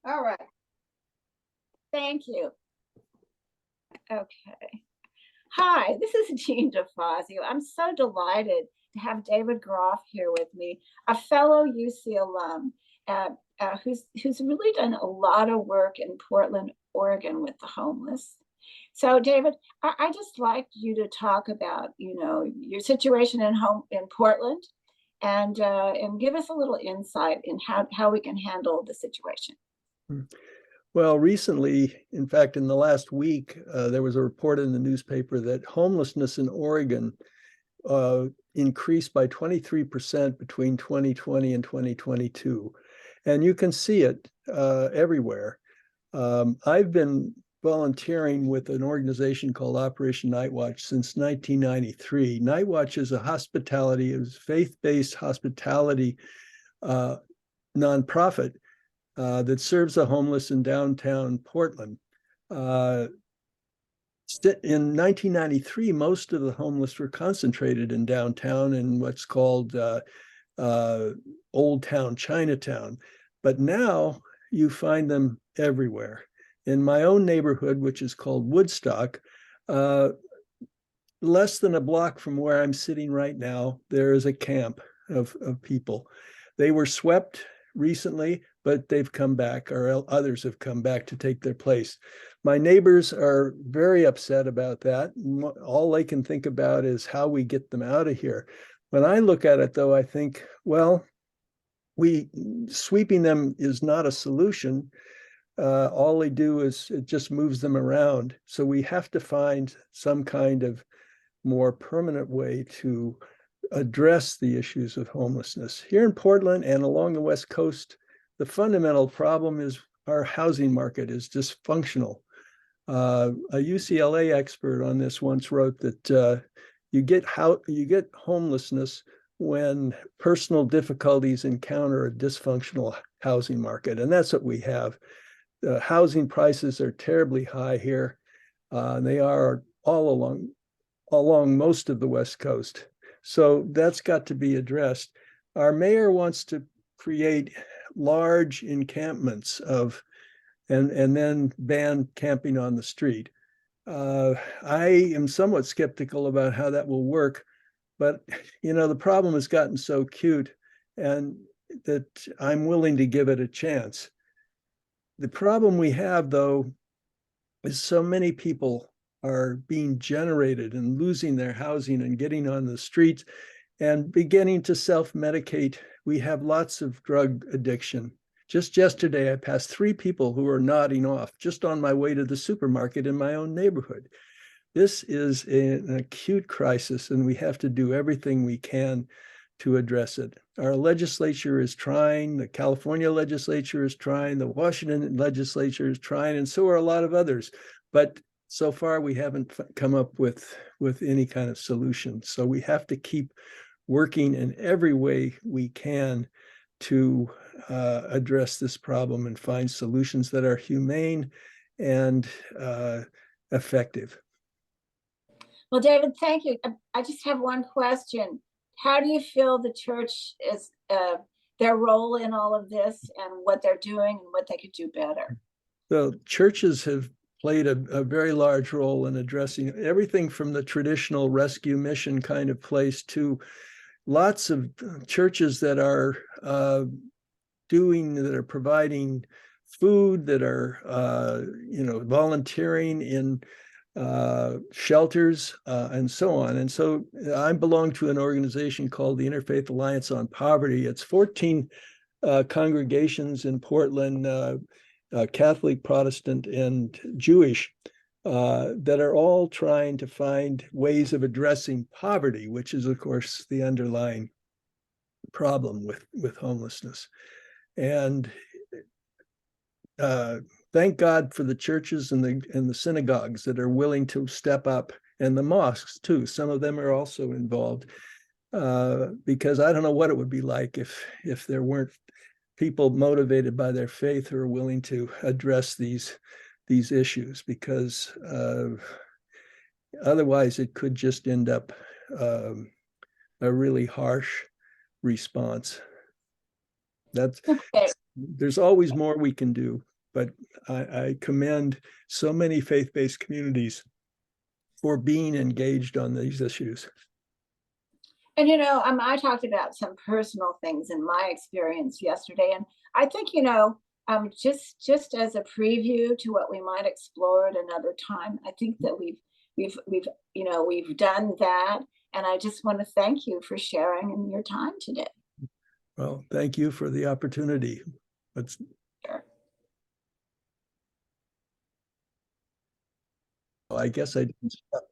All right. Thank you. Okay. Hi, this is Jeanne DeFazio. I'm so delighted to have David Groff here with me, a fellow UC alum, who's really done a lot of work in Portland, Oregon, with the homeless. So, David, I just like you to talk about, your situation in Portland, and give us a little insight in how we can handle the situation. Well, recently, in fact, in the last week, there was a report in the newspaper that homelessness in Oregon increased by 23% between 2020 and 2022. And you can see it everywhere. I've been volunteering with an organization called Operation Nightwatch since 1993. Nightwatch is faith-based hospitality nonprofit that serves the homeless in downtown Portland. In 1993, most of the homeless were concentrated in downtown in what's called Old Town Chinatown. But now you find them everywhere. In my own neighborhood, which is called Woodstock, less than a block from where I'm sitting right now, there is a camp of people. They were swept recently, but they've come back, or others have come back to take their place. My neighbors are very upset about that. All they can think about is how we get them out of here. When I look at it, though, I think, well, sweeping them is not a solution. All they do is it just moves them around. So we have to find some kind of more permanent way to address the issues of homelessness. Here in Portland and along the West Coast, the fundamental problem is our housing market is dysfunctional. A UCLA expert on this once wrote that you get homelessness when personal difficulties encounter a dysfunctional housing market, and that's what we have. Housing prices are terribly high here. They are all along most of the West Coast. So that's got to be addressed. Our mayor wants to create large encampments and then ban camping on the street. I am somewhat skeptical about how that will work, but the problem has gotten so acute and that I'm willing to give it a chance. The problem we have, though, is so many people are being generated and losing their housing and getting on the streets and beginning to self-medicate. We have lots of drug addiction. Just yesterday, I passed 3 people who were nodding off just on my way to the supermarket in my own neighborhood. This is an acute crisis, and we have to do everything we can to address it. Our legislature is trying, the California legislature is trying, the Washington legislature is trying, and so are a lot of others. But so far, we haven't come up with any kind of solution. So we have to keep working in every way we can to address this problem and find solutions that are humane and effective. Well, David, thank you. I just have one question. How do you feel the church is, their role in all of this and what they're doing and what they could do better? So churches have played a very large role in addressing everything from the traditional rescue mission kind of place to lots of churches that are providing food, that are volunteering in shelters and so on. And so I belong to an organization called the Interfaith Alliance on Poverty. It's 14 congregations in Portland, Catholic, Protestant, and Jewish, that are all trying to find ways of addressing poverty, which is, of course, the underlying problem with homelessness. And thank God for the churches and the synagogues that are willing to step up, and the mosques too. Some of them are also involved, because I don't know what it would be like if there weren't people motivated by their faith who are willing to address these issues, because otherwise it could just end up a really harsh response. Okay. There's always more we can do. but I commend so many faith-based communities for being engaged on these issues. And I talked about some personal things in my experience yesterday, and I think just as a preview to what we might explore at another time, I think that we've done that, and I just want to thank you for sharing in your time today. Well, thank you for the opportunity. Sure. I guess I didn't stop.